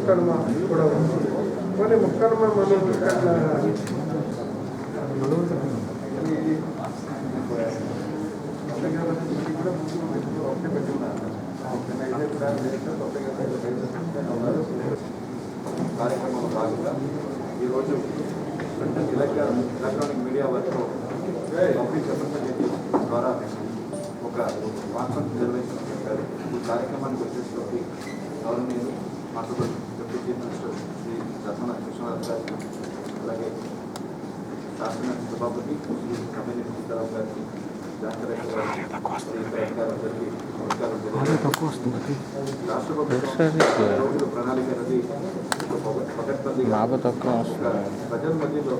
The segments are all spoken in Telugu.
ముక్కనుమ కూడా ఉంది. కొన్ని ముక్కనుమ మనం ఇక్కడ కార్యక్రమంలో భాగంగా ఈరోజు ఎలక్ట్రానిక్ మీడియా వర్క్లో పబ్లిక్ రిప్రజెంటేటివ్ ద్వారా ఒక కాన్ఫరెన్స్ నిర్వహించడం చెప్పారు. ఈ కార్యక్రమానికి వచ్చేసి గవర్నమెంట్ మాట్లాడు deputy chief minister Shri Dharmana Krishnaraju గారికి, అలాగే శాసన సభాపతి శ్రీ కమ్యూనిటీ సీతారాం గారికి, జాంకరెడ్డి గారికి, అధికారులందరికీ నమస్కారం తెలియజేస్తున్నాను. రాష్ట్ర ప్రభుత్వం రోజుల ప్రణాళిక అనేది ప్రజల మధ్యలో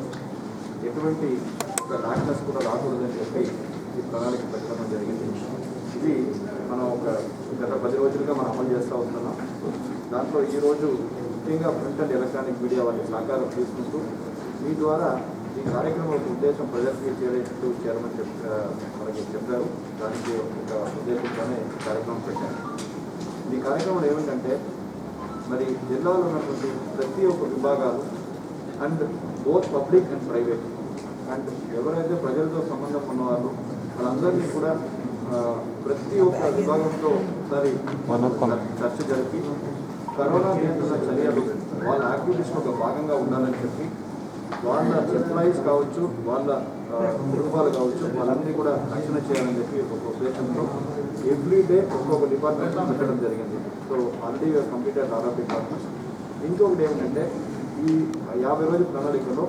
ఎటువంటి ఒక డాక్టర్స్ కూడా రాకూడదని చెప్పి ఈ ప్రణాళిక పెట్టడం జరిగింది. ఇది మనం గత 10 రోజులుగా మనం అమలు చేస్తూ వస్తున్నాం. దాంట్లో ఈరోజు ముఖ్యంగా ప్రింట్ అండ్ ఎలక్ట్రానిక్ మీడియా వారి సహకారం తీసుకుంటూ మీ ద్వారా ఈ కార్యక్రమం ఒక ఉద్దేశం ప్రజలకి చేరమని మనకి చెప్పారు. దానికి ఒక ఉద్దేశంతోనే కార్యక్రమం పెట్టారు. ఈ కార్యక్రమం ఏమిటంటే మరి జిల్లాలో ఉన్నటువంటి ప్రతి ఒక్క విభాగాలు and both public and private and ఎవరైతే ప్రజలతో సంబంధం ఉన్నవాళ్ళు వాళ్ళందరినీ కూడా ప్రతి ఒక్క విభాగంతో ఒకసారి చర్చ జరిపి కరోనా నియంత్రణ చర్యలు వాళ్ళ యాక్టివిటీస్లో ఒక భాగంగా ఉండాలని చెప్పి వాళ్ళ ఎంప్లాయీస్ కావచ్చు, వాళ్ళ కుటుంబాలు కావచ్చు, వాళ్ళందరినీ కూడా రక్షణ చేయాలని చెప్పి ఒక ఉద్దేశంతో ఎవ్రీ డే ఒక్కొక్క డిపార్ట్మెంట్ పెట్టడం జరిగింది. So already completed all of departments. ఇంకొకటి ఏమిటంటే ఈ 50 రోజుల ప్రణాళికలో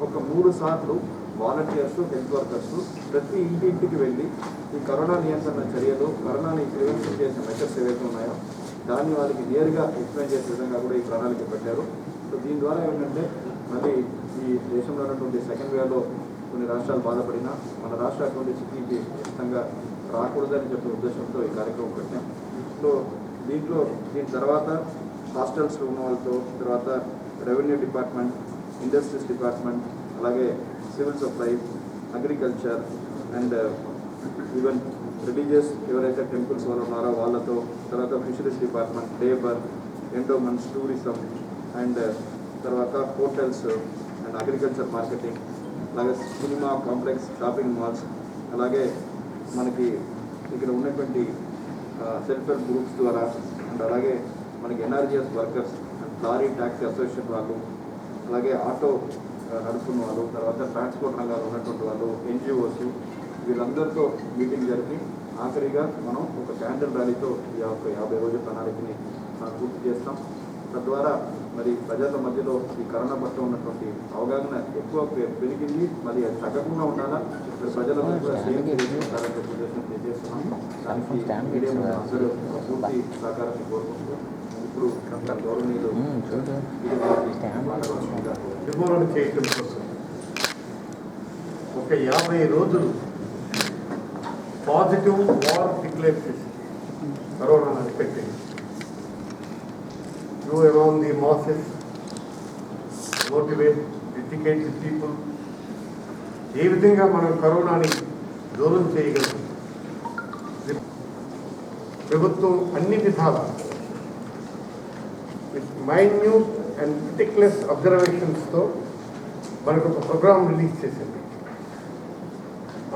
ఒక 3 సార్లు వాలంటీర్స్, హెల్త్ వర్కర్స్ ప్రతి ఇంటింటికి వెళ్ళి ఈ కరోనా నియంత్రణ చర్యలు, కరోనాని ప్రివెన్షన్ చేసే మెషర్స్ ఏవైతే ఉన్నాయో దాన్ని వాళ్ళకి నేరుగా ఎక్స్ప్లెయిన్ చేసే విధంగా కూడా ఈ ప్రణాళిక పెట్టారు. సో దీని ద్వారా ఏంటంటే మళ్ళీ ఈ దేశంలో ఉన్నటువంటి సెకండ్ వేవ్లో కొన్ని రాష్ట్రాలు బాధపడినా మన రాష్ట్ర అటువంటి స్థితికి ఖచ్చితంగా రాకూడదని చెప్పే ఉద్దేశంతో ఈ కార్యక్రమం పెట్టాం. సో దీని తర్వాత హాస్టల్స్లో ఉన్న వాళ్ళతో, తర్వాత రెవెన్యూ డిపార్ట్మెంట్, ఇండస్ట్రీస్ డిపార్ట్మెంట్, అలాగే civil supplies, agriculture and even religious ఎవరైతే టెంపుల్స్ వాళ్ళు ఉన్నారో వాళ్ళతో, తర్వాత fisheries department, labour, endowments, tourism and తర్వాత హోటల్స్ అండ్ అగ్రికల్చర్ మార్కెటింగ్, అలాగే సినిమా కాంప్లెక్స్, షాపింగ్ మాల్స్, అలాగే మనకి ఇక్కడ ఉన్నటువంటి సెల్ఫ్ హెల్ప్ గ్రూప్స్ ద్వారా అండ్ అలాగే మనకి NREGS workers and lorry taxi association వాళ్ళు, అలాగే ఆటో నడుపుకున్న వాళ్ళు, తర్వాత ట్రాన్స్పోర్ట్ రంగాల్లో ఉన్నటువంటి వాళ్ళు, ఎన్జిఓస్ వీళ్ళందరితో మీటింగ్ జరిపి ఆఖరిగా మనం ఒక క్యాండిల్ ర్యాలీతో ఈ 50 రోజుల ప్రణాళికని పూర్తి చేస్తాం. తద్వారా మరి ప్రజల మధ్యలో ఈ కరోనా పట్ల ఉన్నటువంటి అవగాహన ఎక్కువ పెరిగింది. మరి అది తగ్గకుండా ఉండాలా, ప్రజల మధ్య సేమ్ చేసుకుంటారని ఉద్దేశం తెలియజేస్తున్నాం. దానికి మీడియా అందరూ పూర్తి సహకారాన్ని కోరుకుంటూ ఇప్పుడు గౌరవనీయులు నిర్మూలన చేయటం కోసం ఒక 50 రోజులు పాజిటివ్ వార్ డిక్లేర్ చేసి కరోనాను పెట్టి go around the masses, motivate, educate the people. ఏ విధంగా మనం కరోనాని దూరం చేయగలం. ప్రభుత్వం అన్ని విధాల మైన్యూట్ అండ్ మెటిక్యులస్ అబ్జర్వేషన్స్తో మనకు ఒక ప్రోగ్రామ్ రిలీజ్ చేసింది.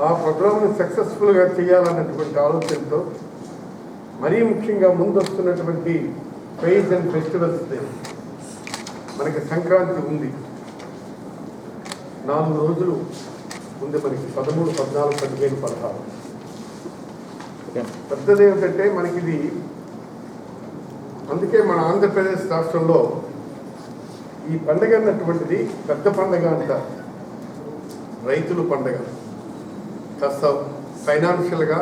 ఆ ప్రోగ్రామ్ని సక్సెస్ఫుల్గా చేయాలన్నటువంటి ఆలోచనతో మరీ ముఖ్యంగా ముందొస్తున్నటువంటి ఫెయిర్స్ అండ్ ఫెస్టివల్స్ డే మనకి సంక్రాంతి ఉంది. 4 రోజులు ఉంది మనకి, 13, 14, 15, 16. పెద్దది ఏమిటంటే మనకి ఇది, అందుకే మన ఆంధ్రప్రదేశ్ రాష్ట్రంలో ఈ పండుగ అన్నటువంటిది పెద్ద పండుగ అంటారు. రైతుల పండుగ కాస్త ఫైనాన్షియల్గా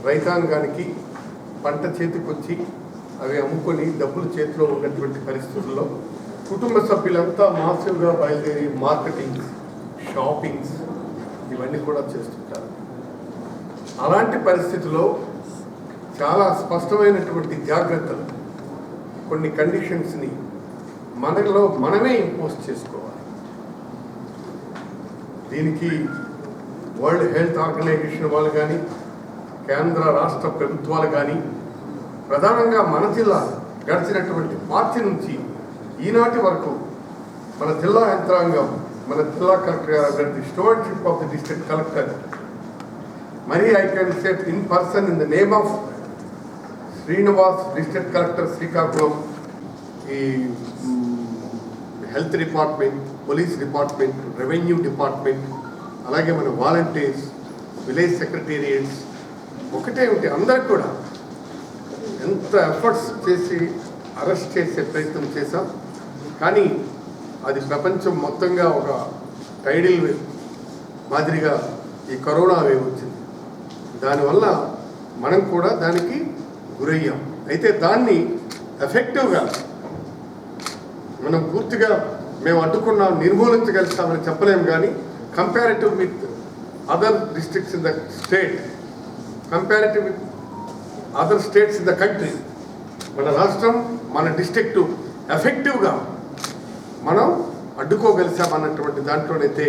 రైతాంగానికి పంట చేతికొచ్చి అవి అమ్ముకొని డబ్బులు చేతిలో ఉన్నటువంటి పరిస్థితుల్లో కుటుంబ సభ్యులంతా మాసివ్గా బయలుదేరి మార్కెటింగ్స్, షాపింగ్స్ ఇవన్నీ కూడా చేస్తుంటారు. అలాంటి పరిస్థితుల్లో చాలా స్పష్టమైనటువంటి జాగ్రత్తలు, కొన్ని కండిషన్స్ని మనలో మనమే ఇంపోజ్ చేసుకోవాలి. దీనికి వరల్డ్ హెల్త్ ఆర్గనైజేషన్ వాళ్ళు కానీ, కేంద్ర రాష్ట్ర ప్రభుత్వాలు కానీ, ప్రధానంగా మన జిల్లా గడిచినటువంటి మార్చి నుంచి ఈనాటి వరకు మన జిల్లా యంత్రాంగం, మన జిల్లా కలెక్టర్ గారు, the stewardship of the district collector, మరి I can set in person in the name of Srinivas, district collector Srikakulam, ఈ health department, police department, revenue department, అలాగే మన వాలంటీర్స్, విలేజ్ సెక్రటేరియట్స్ ఒకటే ఉంటే అందరు కూడా ఎంత ఎఫర్ట్స్ చేసి అరెస్ట్ చేసే ప్రయత్నం చేశాం. కానీ అది ప్రపంచం మొత్తంగా ఒక టైడిల్ వేవ్ మాదిరిగా ఈ కరోనా వేవ్ వచ్చింది. దానివల్ల మనం కూడా దానికి గురయ్యాం. అయితే దాన్ని ఎఫెక్టివ్గా మనం పూర్తిగా మేము అడ్డుకున్నాం, నిర్మూలించగలుగుతామని చెప్పలేము. కానీ comparative with other districts in the state, comparative with other states in the country, మన రాష్ట్రం, మన డిస్ట్రిక్టు ఎఫెక్టివ్గా మనం అడ్డుకోగలిసామన్నటువంటి దాంట్లోనైతే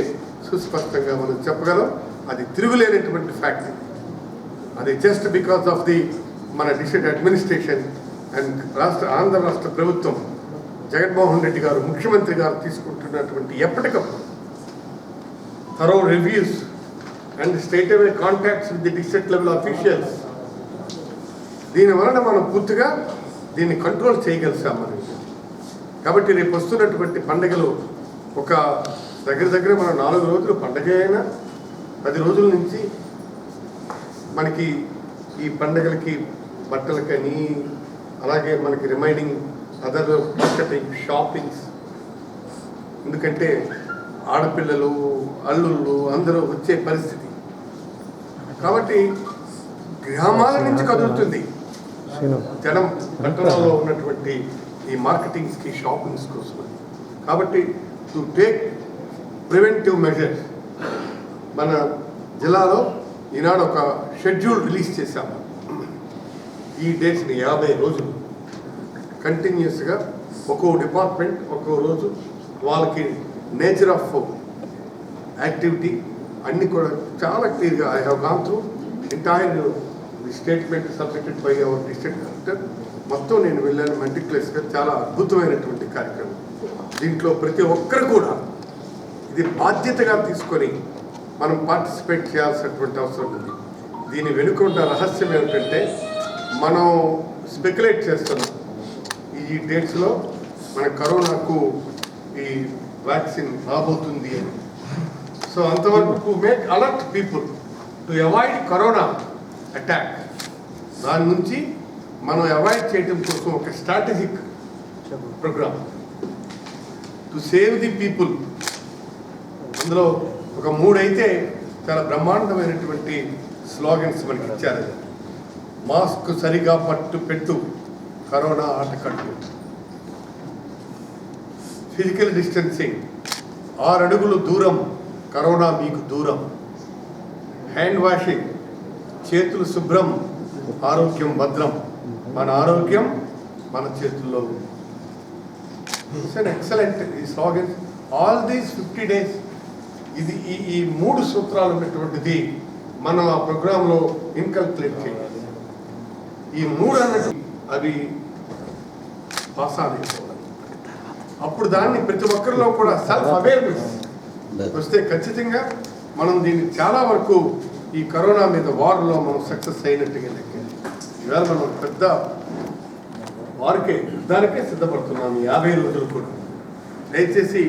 సుస్పష్టంగా మనం చెప్పగలం. అది తిరుగులేనటువంటి ఫ్యాక్ట్. అది జస్ట్ బికాస్ ఆఫ్ ది మన డిస్ట్రిక్ట్ అడ్మినిస్ట్రేషన్ అండ్ ఆంధ్ర రాష్ట్ర ప్రభుత్వం, జగన్మోహన్ రెడ్డి గారు ముఖ్యమంత్రి గారు తీసుకుంటున్నటువంటి ఎప్పటికప్పుడు thorough reviews and state away contacts with the district level officials, దీనివలన మనం పూర్తిగా దీన్ని కంట్రోల్ చేయగలిసాం మనం. కాబట్టి రేపు వస్తున్నటువంటి పండుగలు ఒక దగ్గర మనం 4 రోజులు పండుగ అయినా 10 రోజుల నుంచి మనకి ఈ పండుగలకి బట్టలకని, అలాగే మనకి రిమైనింగ్ అదర్ మార్కెటింగ్, షాపింగ్స్, ఎందుకంటే ఆడపిల్లలు, అల్లుళ్ళు అందరూ వచ్చే పరిస్థితి. కాబట్టి గ్రామాల నుంచి కదులుతుంది జనం పట్టణాల్లో ఉన్నటువంటి ఈ మార్కెటింగ్స్కి, షాపింగ్స్ కోసం. కాబట్టి టు టేక్ ప్రివెంటివ్ మెజర్స్ మన జిల్లాలో ఈనాడు ఒక షెడ్యూల్ రిలీజ్ చేశాము. ఈ డేట్స్ని 50 రోజులు కంటిన్యూస్గా ఒక్కో డిపార్ట్మెంట్ ఒక్కో రోజు వాళ్ళకి నేచర్ ఆఫ్ యాక్టివిటీ అన్నీ కూడా చాలా క్లియర్గా I have gone through entire the statement submitted by our district collector. మొత్తం నేను వెళ్ళాను మెటిక్యులస్గా. చాలా అద్భుతమైనటువంటి కార్యక్రమం. దీంట్లో ప్రతి ఒక్కరు కూడా ఇది బాధ్యతగా తీసుకొని మనం పార్టిసిపేట్ చేయాల్సినటువంటి అవసరం ఉంది. దీని వెనుకొండ రహస్యం ఏమిటంటే మనం స్పెక్యులేట్ చేస్తున్నాం ఈ డేట్స్లో మన కరోనాకు ఈ వ్యాక్సిన్ రాబోతుంది అని. సో అంతవరకు to make alert people to avoid corona attack, దాని నుంచి మనం అవాయిడ్ చేయడం కోసం ఒక strategic programme to save the people. అందులో ఒక 3 అయితే చాలా బ్రహ్మాండమైనటువంటి స్లోగన్స్ మనకి ఇచ్చారు. మాస్క్ సరిగా పెట్టు, కరోనా ఆటకట్టు, ఫిజికల్ డిస్టెన్సింగ్, 6 అడుగులు దూరం, కరోనా మీకు దూరం, హ్యాండ్ వాషింగ్, చేతులు శుభ్రం, ఆరోగ్యం భద్రం, మన ఆరోగ్యం మన చేతుల్లో. ఇట్స్ అన్ ఎక్సలెంట్ ఈ స్లోగన్స్. ఆల్ దీస్ 50 days ఇది ఈ 3 సూత్రాలు ఉన్నటువంటిది మనం ఆ ప్రోగ్రాంలో ఇన్కల్కులేట్ చేయాలి. ఈ 3 అన్నట్టు అవి ఆసాదించాలి. అప్పుడు దాన్ని ప్రతి ఒక్కరిలో కూడా సెల్ఫ్ అవేర్నెస్ వస్తే ఖచ్చితంగా మనం దీన్ని చాలా వరకు ఈ కరోనా మీద వార్లో మనం సక్సెస్ అయినట్టుగా లెక్కింది. ఈవేళ మనం పెద్ద వారికే దానికే సిద్ధపడుతున్నాం ఈ 50 రోజులు కూడా. దయచేసి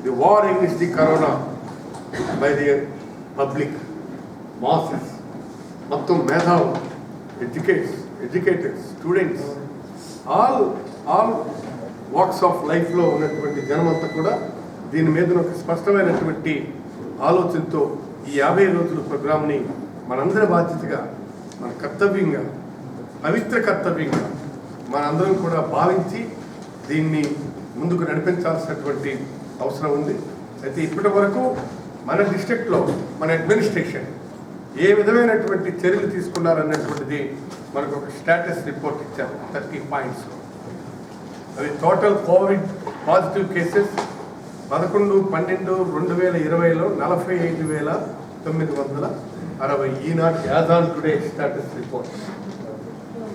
the war against the corona by the public masses, మొత్తం మేధావులు, educators, students, all walks of లైఫ్లో ఉన్నటువంటి జనమంతా కూడా దీని మీద ఒక స్పష్టమైనటువంటి ఆలోచనతో ఈ 50 రోజుల ప్రోగ్రామ్ని మనందరి బాధ్యతగా, మన కర్తవ్యంగా, పవిత్ర కర్తవ్యంగా మనందరం కూడా భావించి దీన్ని ముందుకు నడిపించాల్సినటువంటి అవసరం ఉంది. అయితే ఇప్పటి వరకు మన డిస్ట్రిక్ట్లో మన అడ్మినిస్ట్రేషన్ ఏ విధమైనటువంటి చర్యలు తీసుకున్నారన్నటువంటిది మనకు ఒక స్టేటస్ రిపోర్ట్ ఇచ్చారు 30 points. అవి టోటల్ కోవిడ్ పాజిటివ్ కేసెస్ 11/12/2020లో 45,960. ఈనాటి as on today status report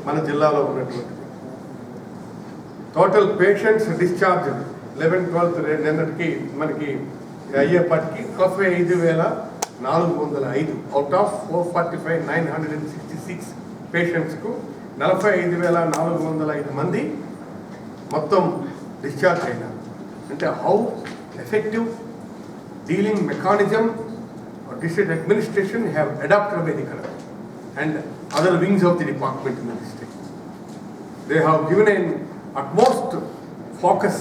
మన జిల్లాలో ఉన్నటువంటి టోటల్ పేషెంట్స్ డిశ్చార్జ్ 11-12 నిన్నటికి మనకి అయ్యేపటికి 45,405 అవుట్ ఆఫ్ 445,966 పేషెంట్స్కు 45,405 మంది మొత్తం డిశ్చార్జ్ అయినారు. అంటే how effective dealing mechanism district administration have adopted by the collector and other wings of the department in the district. They have given an utmost focus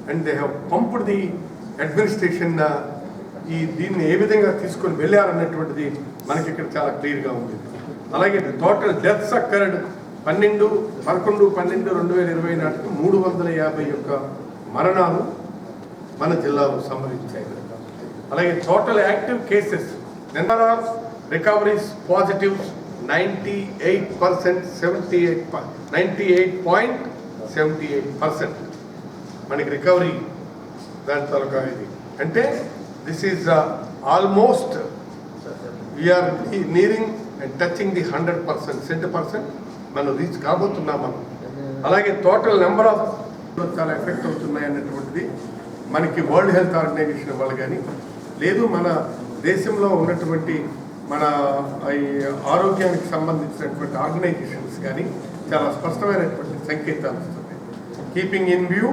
and they have pumped the administration ఈ దీన్ని ఏ విధంగా తీసుకొని వెళ్ళారన్నటువంటిది మనకి ఇక్కడ చాలా క్లియర్గా ఉంది. అలాగే టోటల్ డెత్స్ అక్కర్డ్ 11/12/2020 నాటికి 351 మరణాలు మన జిల్లాలో సంభవించాయి. అలాగే total active cases number of recoveries positives 98.78% మనకి రికవరీ దాని తాలూకా ఇది. అంటే this is almost we are nearing and touching the 100% మనం రీచ్ కాబోతున్నాం మనం. అలాగే టోటల్ నెంబర్ ఆఫ్ చాలా ఎఫెక్ట్ అవుతున్నాయి అన్నటువంటిది మనకి వరల్డ్ హెల్త్ ఆర్గనైజేషన్ వాళ్ళు కానీ లేదు మన దేశంలో ఉన్నటువంటి మన ఈ ఆరోగ్యానికి సంబంధించినటువంటి ఆర్గనైజేషన్స్ కానీ చాలా స్పష్టమైనటువంటి సంకేతాలు ఇస్తున్నాయి. Keeping in view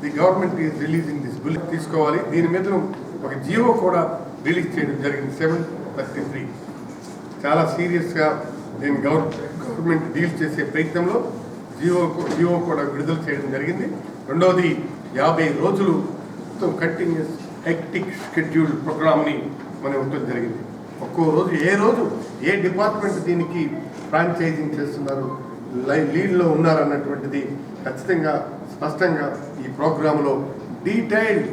the government is releasing this bill తీసుకోవాలి. దీని మీద ఒక జియో కూడా రిలీజ్ చేయడం జరిగింది 733. చాలా సీరియస్గా నేను గవర్నమెంట్ డీల్ చేసే ప్రయత్నంలో జియో కూడా విడుదల చేయడం జరిగింది. రెండవది 50 రోజులు కంటిన్యూస్ హెక్టిక్ షెడ్యూల్ ప్రోగ్రామ్ని మనం ఇవ్వడం జరిగింది. ఒక్కో రోజు ఏ డిపార్ట్మెంట్ దీనికి ఫ్రాంచైజింగ్ చేస్తున్నారు, లీడ్లో ఉన్నారన్నటువంటిది ఖచ్చితంగా స్పష్టంగా ఈ ప్రోగ్రాంలో డీటెయిల్డ్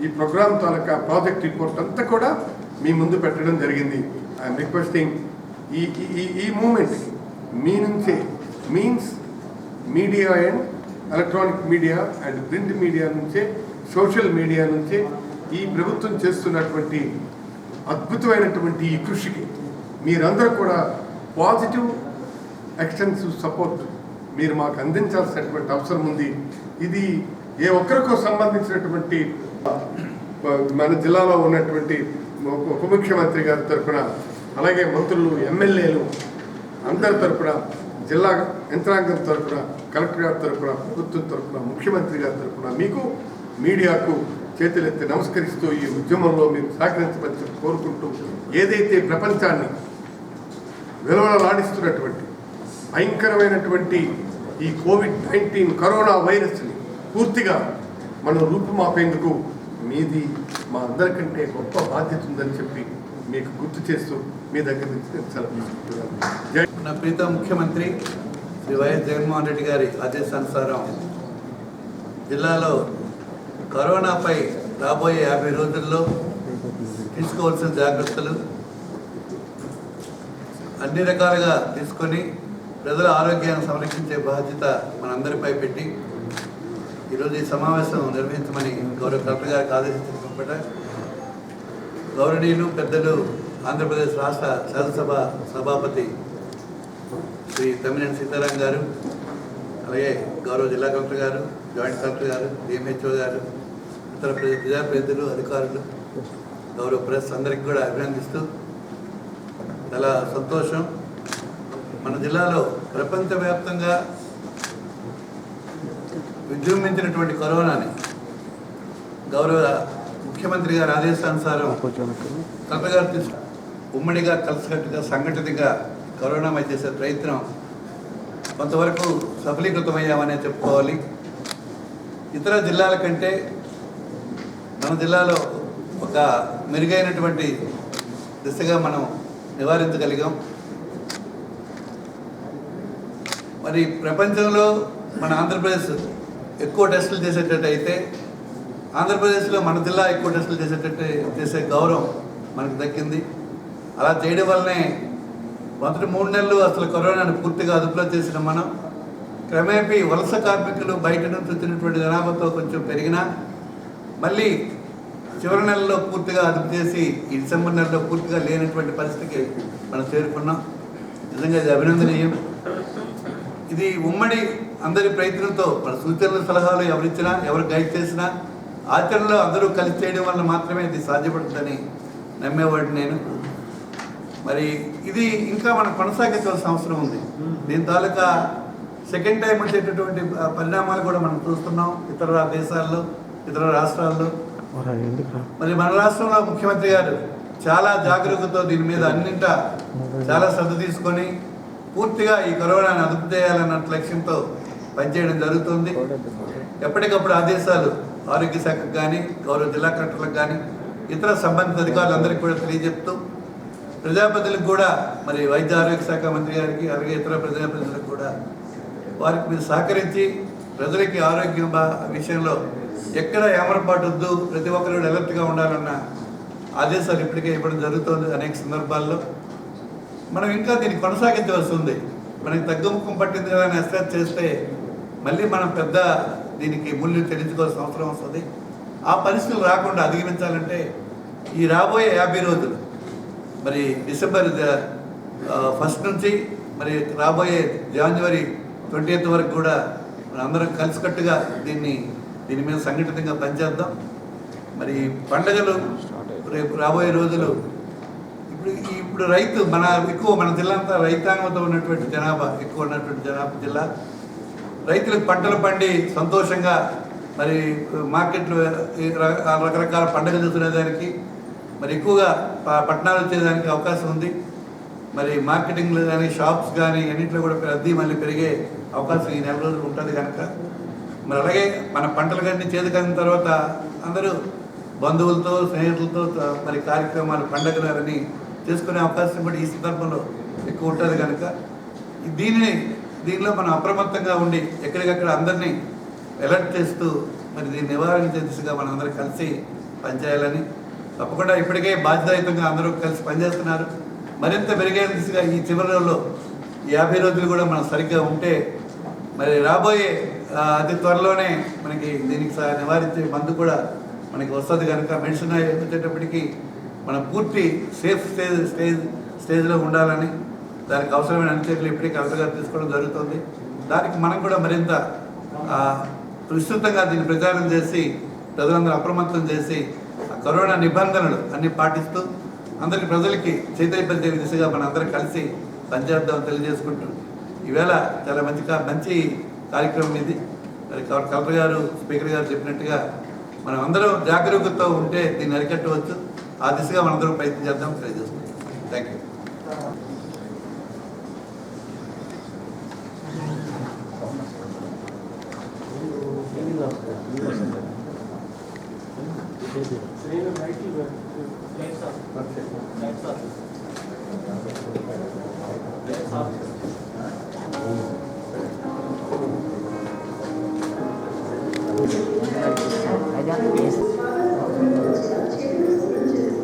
ఈ ప్రోగ్రామ్ తాలూకా ప్రాజెక్ట్ రిపోర్ట్ అంతా కూడా మీ ముందు పెట్టడం జరిగింది. ఐఎమ్ రిక్వెస్టింగ్ ఈ మూమెంట్కి మీ నుంచే means media and electronic media and print media నుంచే సోషల్ మీడియా నుంచే ఈ ప్రభుత్వం చేస్తున్నటువంటి అద్భుతమైనటువంటి ఈ కృషికి మీరందరూ కూడా పాజిటివ్ ఎక్స్టెన్సివ్ సపోర్ట్ మీరు మాకు అందించాల్సినటువంటి అవసరం ఉంది. ఇది ఏ ఒక్కరికో సంబంధించినటువంటి మన జిల్లాలో ఉన్నటువంటి ఉప ముఖ్యమంత్రి గారి తరఫున అలాగే మంత్రులు ఎమ్మెల్యేలు అందరి తరఫున జిల్లా యంత్రాంగం తరఫున కలెక్టర్ గారి తరఫున ప్రభుత్వం తరఫున ముఖ్యమంత్రి గారి తరఫున మీకు మీడియాకు చేతులెత్తి నమస్కరిస్తూ ఈ ఉద్యమంలో మీరు సహకరించమని కోరుకుంటూ ఏదైతే ప్రపంచాన్ని విలువలాడిస్తున్నటువంటి భయంకరమైనటువంటి ఈ కోవిడ్-19 కరోనా వైరస్ని పూర్తిగా మనం రూపుమాపేందుకు మీది మా అందరికంటే గొప్ప బాధ్యత ఉందని చెప్పి మీకు గుర్తు చేస్తూ మీ దగ్గర నుంచి నేను సెలవు తీసుకుంటున్నాను. నా ప్రీతం ముఖ్యమంత్రి శ్రీ వైఎస్ జగన్మోహన్ రెడ్డి గారి ఆదేశానుసారం జిల్లాలో కరోనాపై రాబోయే 50 రోజుల్లో తీసుకోవాల్సిన జాగ్రత్తలు అన్ని రకాలుగా తీసుకొని ప్రజల ఆరోగ్యాన్ని సంరక్షించే బాధ్యత మనందరిపై పెట్టి ఈరోజు ఈ సమావేశం నిర్వహించమని గౌరవ కలెక్టర్ గారికి ఆదేశించబడ్డ గౌరవనీయులు పెద్దలు ఆంధ్రప్రదేశ్ రాష్ట్ర శాసనసభ సభాపతి శ్రీ తమ్మినేని సీతారాం గారు, అలాగే గౌరవ జిల్లా కలెక్టర్ గారు, జాయింట్ కలెక్టర్ గారు, డిఎంహెచ్ఓ గారు, ఇతర ప్రజాప్రతినిధులు, అధికారులు, గౌరవ ప్రెస్ అందరికీ కూడా అభినందిస్తూ చాలా సంతోషం. మన జిల్లాలో ప్రపంచవ్యాప్తంగా విజృంభించినటువంటి కరోనాని గౌరవ ముఖ్యమంత్రి గారి ఆదేశానుసారం కలెక్టర్ గారు ఉమ్మడిగా కలిసికట్టుగా సంఘటితంగా కరోనాపై చేసే ప్రయత్నం కొంతవరకు సఫలీకృతమయ్యామనే చెప్పుకోవాలి. ఇతర జిల్లాల కంటే మన జిల్లాలో ఒక మెరుగైనటువంటి దిశగా మనం నివారించగలిగాం. మరి ప్రపంచంలో మన ఆంధ్రప్రదేశ్ ఎక్కువ టెస్టులు చేసేటట్టు అయితే ఆంధ్రప్రదేశ్లో మన జిల్లా ఎక్కువ టెస్టులు చేసే గౌరవం మనకు దక్కింది. అలా చేయడం వల్లనే మొదటి 3 నెలలు అసలు కరోనాను పూర్తిగా అదుపులో చేసిన మనం క్రమేపీ వలస కార్మికులు బయట నుంచి వచ్చినటువంటి జనాభాతో కొంచెం పెరిగినా మళ్ళీ చివరి నెలలో పూర్తిగా అదుపు చేసి ఈ డిసెంబర్ నెలలో పూర్తిగా లేనటువంటి పరిస్థితికి మనం చేరుకున్నాం. నిజంగా ఇది అభినందనీయం. ఇది ఉమ్మడి అందరి ప్రయత్నంతో మన సూచనలు సలహాలు ఎవరిచ్చినా ఎవరు గైడ్ చేసినా ఆచరణలో అందరూ కలిసి చేయడం వల్ల మాత్రమే ఇది సాధ్యపడుతుందని నమ్మేవాడిని నేను. మరి ఇది ఇంకా మనం కొనసాగించాల్సిన అవసరం ఉంది. దీని తాలూకా సెకండ్ టైం వచ్చేటటువంటి పరిణామాలు కూడా మనం చూస్తున్నాం ఇతర దేశాల్లో, ఇతర రాష్ట్రాల్లో. మరి మన రాష్ట్రంలో ముఖ్యమంత్రి గారు చాలా జాగరూకతతో దీని మీద అన్నింటా చాలా శ్రద్ధ తీసుకొని పూర్తిగా ఈ కరోనాను అదుపు చేయాలన్న లక్ష్యంతో పనిచేయడం జరుగుతుంది. ఎప్పటికప్పుడు ఆదేశాలు ఆరోగ్య శాఖకు కానీ, గౌరవ జిల్లా కలెక్టర్లకు కానీ, ఇతర సంబంధిత అధికారులందరికీ కూడా తెలియజెప్తూ ప్రజాప్రతినిధులకు కూడా మరి వైద్య ఆరోగ్య శాఖ మంత్రి గారికి అలాగే ఇతర ప్రజాప్రతినిధులకు కూడా వారికి మీరు సహకరించి ప్రజలకి ఆరోగ్యం విషయంలో ఎక్కడ ఏమరపాటు వద్దు, ప్రతి ఒక్కరు అలర్ట్గా ఉండాలన్న ఆదేశాలు ఇప్పటికే ఇవ్వడం జరుగుతుంది. అనేక సందర్భాల్లో మనం ఇంకా దీన్ని కొనసాగించవలసి ఉంది. మనకి తగ్గుముఖం పట్టింది కదా అని అశ్రద్ధ చేస్తే మళ్ళీ మనం పెద్ద దీనికి మూల్యం చెల్లించుకోవాల్సిన అవసరం వస్తుంది. ఆ పరిస్థితులు రాకుండా అధిగమించాలంటే ఈ రాబోయే 50 రోజులు మరి డిసెంబర్ 1 నుంచి మరి రాబోయే జనవరి 20th వరకు కూడా మనం అందరం కలిసికట్టుగా దీని మీద సంఘటితంగా పనిచేద్దాం. మరి పండగలు రేపు రాబోయే రోజులు ఇప్పుడు రైతు మన జిల్లా అంతా రైతాంగంతో ఉన్నటువంటి జనాభా ఎక్కువ ఉన్నటువంటి జిల్లా. రైతులకు పంటలు పండి సంతోషంగా మరి మార్కెట్లు రకరకాల పండుగలు చూసుకునేదానికి మరి ఎక్కువగా పట్టణాలు వచ్చేదానికి అవకాశం ఉంది. మరి మార్కెటింగ్లు కానీ, షాప్స్ కానీ అన్నింటిలో కూడా రద్దీ మళ్ళీ పెరిగే అవకాశం ఈ నెల రోజులు ఉంటుంది కనుక మరి అలాగే మన పంటలు కానీ చేతికన్న తర్వాత అందరూ బంధువులతో, స్నేహితులతో మరి కార్యక్రమాలు, పండుగలు అవన్నీ చేసుకునే అవకాశం కూడా ఈ సందర్భంలో ఎక్కువ ఉంటుంది కనుక దీనిలో మనం అప్రమత్తంగా ఉండి ఎక్కడికక్కడ అందరినీ అలర్ట్ చేస్తూ మరి దీన్ని నివారించే దిశగా మనం అందరూ కలిసి పనిచేయాలని తప్పకుండా ఇప్పటికే బాధ్యతాయుతంగా అందరూ కలిసి పనిచేస్తున్నారు. మరింత మెరుగైన దిశగా ఈ చివరి రోజుల్లో 50 రోజులు కూడా మనం సరిగ్గా ఉంటే మరి రాబోయే అతి త్వరలోనే మనకి దీనికి నివారించే మందు కూడా మనకి వస్తుంది కనుక మెడిసిన్ వచ్చేటప్పటికి మనం పూర్తి సేఫ్ స్టేజ్లో ఉండాలని దానికి అవసరమైన అన్ని చర్యలు ఇప్పటికీ కలెక్టర్ గారు తీసుకోవడం జరుగుతుంది. దానికి మనం కూడా మరింత విస్తృతంగా దీన్ని ప్రచారం చేసి ప్రజలందరూ అప్రమత్తం చేసి కరోనా నిబంధనలు అన్ని పాటిస్తూ అందరికి ప్రజలకి చైతన్యపరిచే దిశగా మనం అందరం కలిసి పనిచేద్దామని తెలియజేసుకుంటూ ఈవేళ చాలా మంచి కార్యక్రమం ఇది. మరి కలెక్టర్ గారు, స్పీకర్ గారు చెప్పినట్టుగా మనం అందరం జాగరూకతతో ఉంటే దీన్ని అరికట్టవచ్చు. ఆ దిశగా మనందరం ప్రయత్నం చేద్దాం తెలియజేసుకుంటాం. Thank you.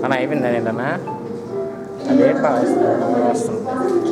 మన అయిపోయిందా ఏంటన్నా అదే వస్తుంది.